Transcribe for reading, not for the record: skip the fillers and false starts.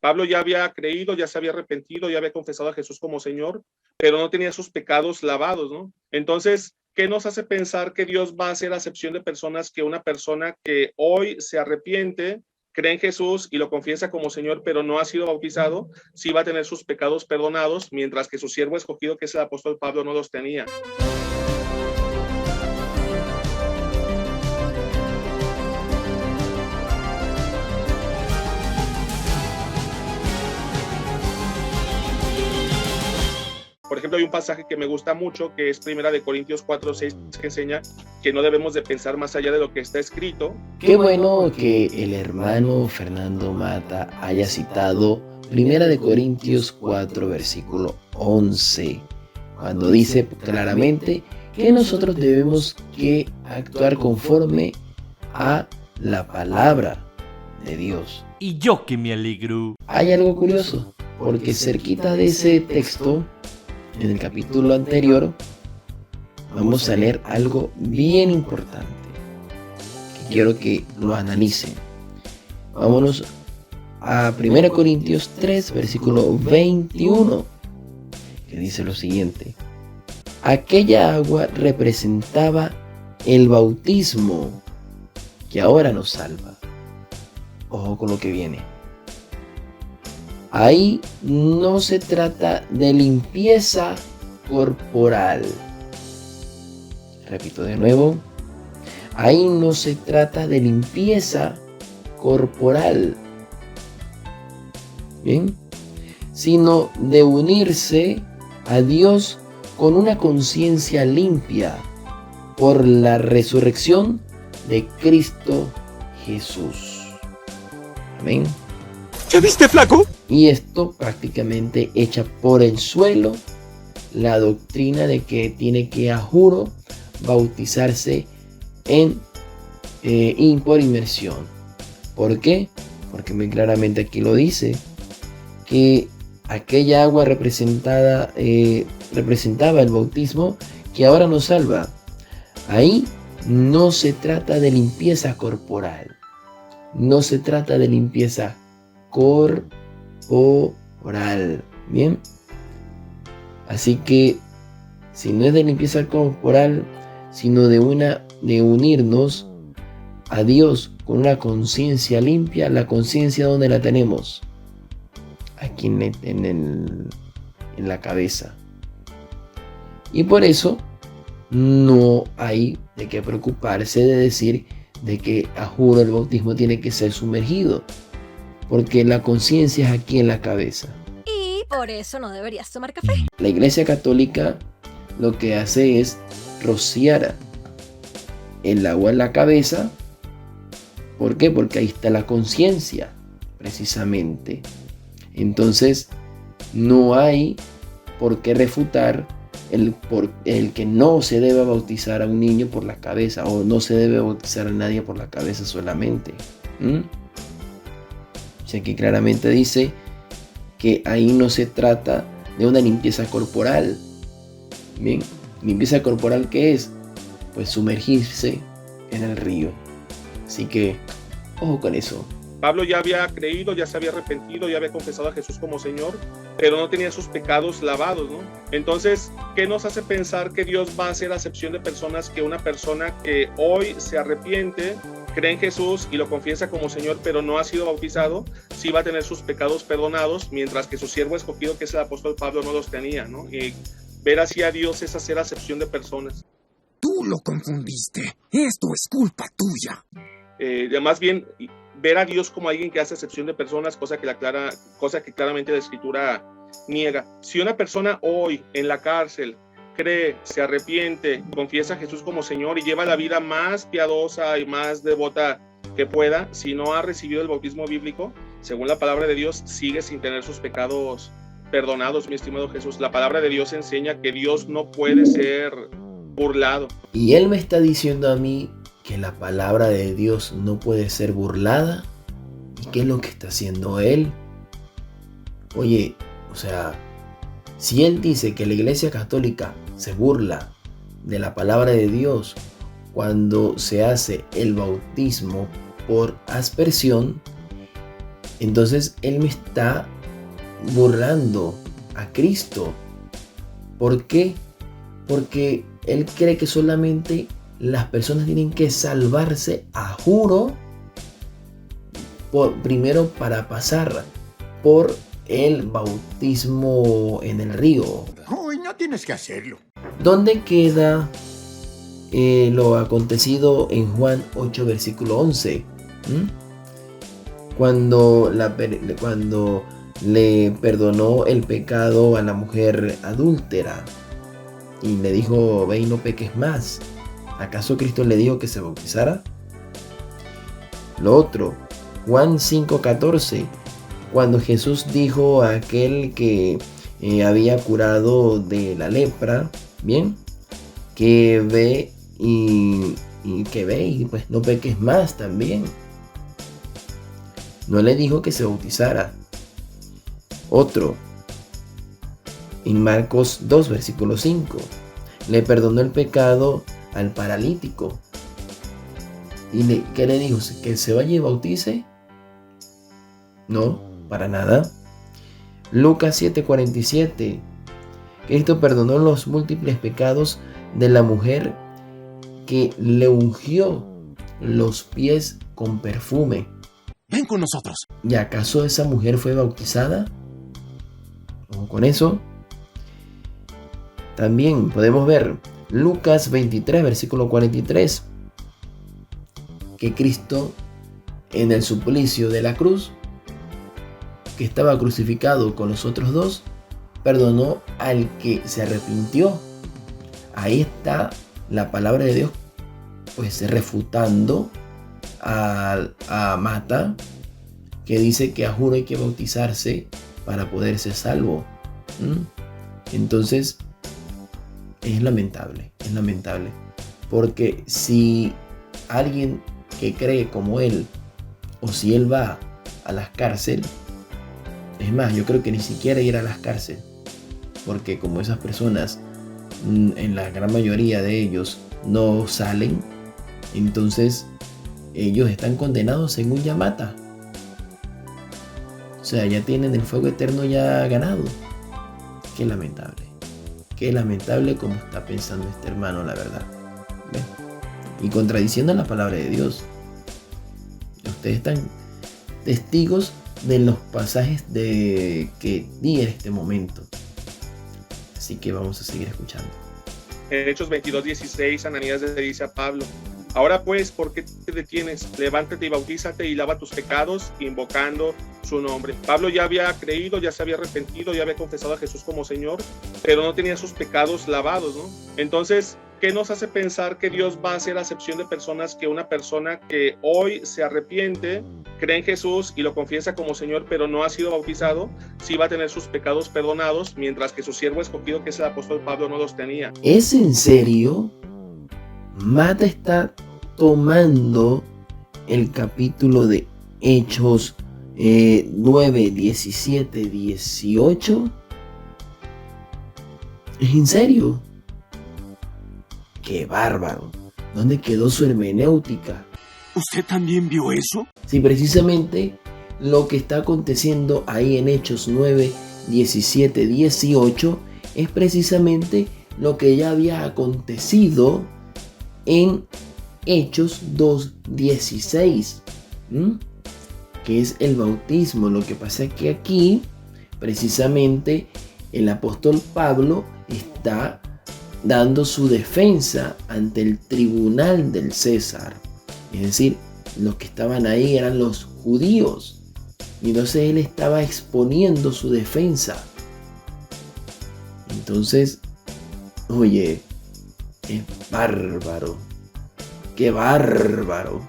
Pablo ya había creído, ya se había arrepentido, ya había confesado a Jesús como Señor, pero no tenía sus pecados lavados, ¿no? Entonces, ¿qué nos hace pensar que Dios va a hacer acepción de personas, que una persona que hoy se arrepiente, cree en Jesús y lo confiesa como Señor, pero no ha sido bautizado, sí va a tener sus pecados perdonados, mientras que su siervo escogido, que es el apóstol Pablo, no los tenía? Por ejemplo, hay un pasaje que me gusta mucho, que es Primera de Corintios 4:6, que enseña que no debemos de pensar más allá de lo que está escrito. Qué bueno que el hermano Fernando Mata haya citado Primera de Corintios 4, versículo 11, cuando dice claramente que nosotros debemos que actuar conforme a la palabra de Dios. Y yo que me alegro. Hay algo curioso, porque cerquita de ese texto, en el capítulo anterior, vamos a leer algo bien importante, que quiero que lo analicen. Vámonos a 1 Corintios 3, versículo 21, que dice lo siguiente: aquella agua representaba el bautismo que ahora nos salva. Ojo con lo que viene. Ahí no se trata de limpieza corporal. Repito de nuevo. Ahí no se trata de limpieza corporal. Bien. Sino de unirse a Dios con una conciencia limpia por la resurrección de Cristo Jesús. Amén. ¿Qué viste, flaco? Y esto prácticamente echa por el suelo la doctrina de que tiene que, a juro, bautizarse por inmersión. ¿Por qué? Porque muy claramente aquí lo dice, que aquella agua representaba el bautismo que ahora nos salva. Ahí no se trata de limpieza corporal, no se trata de limpieza corporal. Bien, así que si no es de limpieza corporal, sino de unirnos a Dios con una conciencia limpia. La conciencia, ¿dónde la tenemos? Aquí en la cabeza. Y por eso no hay de qué preocuparse de decir de que a juro el bautismo tiene que ser sumergido, porque la conciencia es aquí en la cabeza. Y por eso no deberías tomar café. La Iglesia Católica lo que hace es rociar el agua en la cabeza. ¿Por qué? Porque ahí está la conciencia, precisamente. Entonces, no hay por qué refutar el que no se debe bautizar a un niño por la cabeza, o no se debe bautizar a nadie por la cabeza solamente. O sea, que claramente dice que ahí no se trata de una limpieza corporal. Bien, limpieza corporal, ¿qué es? Pues sumergirse en el río. Así que, ojo con eso. Pablo ya había creído, ya se había arrepentido, ya había confesado a Jesús como Señor, pero no tenía sus pecados lavados, ¿no? Entonces, ¿qué nos hace pensar que Dios va a hacer acepción de personas, que una persona que hoy se arrepiente, cree en Jesús y lo confiesa como Señor, pero no ha sido bautizado, sí va a tener sus pecados perdonados, mientras que su siervo escogido, que es el apóstol Pablo, no los tenía, ¿no? Y ver así a Dios es hacer acepción de personas. Tú lo confundiste. Esto es culpa tuya. Más bien, ver a Dios como alguien que hace acepción de personas, cosa que claramente la Escritura niega. Si una persona hoy en la cárcel cree, se arrepiente, confiesa a Jesús como Señor y lleva la vida más piadosa y más devota que pueda, si no ha recibido el bautismo bíblico, según la palabra de Dios, sigue sin tener sus pecados perdonados, mi estimado Jesús. La palabra de Dios enseña que Dios no puede ser burlado. Y él me está diciendo a mí que la palabra de Dios no puede ser burlada. ¿Y qué es lo que está haciendo él? Oye, o sea, si él dice que la Iglesia Católica se burla de la palabra de Dios cuando se hace el bautismo por aspersión, Entonces él me está burlando a Cristo. ¿Por qué? Porque él cree que solamente las personas tienen que salvarse a juro primero para pasar por el bautismo en el río. Uy, no tienes que hacerlo. ¿Dónde queda lo acontecido en Juan 8, versículo 11? Cuando le perdonó el pecado a la mujer adúltera y le dijo, ve y no peques más. ¿Acaso Cristo le dijo que se bautizara? Lo otro, Juan 5:14, cuando Jesús dijo a aquel que había curado de la lepra, bien, que ve y pues no peques más también. No le dijo que se bautizara. Otro, en Marcos 2, versículo 5, le perdonó el pecado al paralítico. ¿Y qué le dijo? ¿Que se vaya y bautice? No, para nada. Lucas 7:47, Cristo perdonó los múltiples pecados de la mujer que le ungió los pies con perfume. Ven con nosotros. ¿Y acaso esa mujer fue bautizada? Ojo con eso. También podemos ver Lucas 23, versículo 43, que Cristo en el suplicio de la cruz, que estaba crucificado con los otros dos, perdonó al que se arrepintió. Ahí está la palabra de Dios, pues refutando a Mata, que dice que a juro hay que bautizarse para poder ser salvo. Entonces es lamentable, porque si alguien que cree como él, o si él va a las cárceles, es más, yo creo que ni siquiera ir a las cárceles, porque como esas personas, en la gran mayoría de ellos, no salen, entonces ellos están condenados según Yamata. O sea, ya tienen el fuego eterno ya ganado. Qué lamentable como está pensando este hermano, la verdad. ¿Ven? Y contradiciendo la palabra de Dios. Ustedes están testigos de los pasajes que di en este momento. Así que vamos a seguir escuchando. En Hechos 22:16, Ananías le dice a Pablo: ahora pues, ¿por qué te detienes? Levántate y bautízate y lava tus pecados, invocando su nombre. Pablo ya había creído, ya se había arrepentido, ya había confesado a Jesús como Señor, pero no tenía sus pecados lavados, ¿no? Entonces, ¿qué nos hace pensar que Dios va a hacer acepción de personas? Que una persona que hoy se arrepiente, cree en Jesús y lo confiesa como Señor, pero no ha sido bautizado, sí va a tener sus pecados perdonados, mientras que su siervo escogido, que es el apóstol Pablo, no los tenía. ¿Es en serio? Mata está tomando el capítulo de Hechos 9, 17, 18. ¿Es en serio? ¡Qué bárbaro! ¿Dónde quedó su hermenéutica? ¿Usted también vio eso? Sí, precisamente lo que está aconteciendo ahí en Hechos 9, 17, 18 es precisamente lo que ya había acontecido en Hechos 2, 16, que es el bautismo. Lo que pasa es que aquí precisamente el apóstol Pablo está dando su defensa ante el tribunal del César. Es decir, los que estaban ahí eran los judíos. Y entonces él estaba exponiendo su defensa. Entonces, oye, es bárbaro. ¡Qué bárbaro!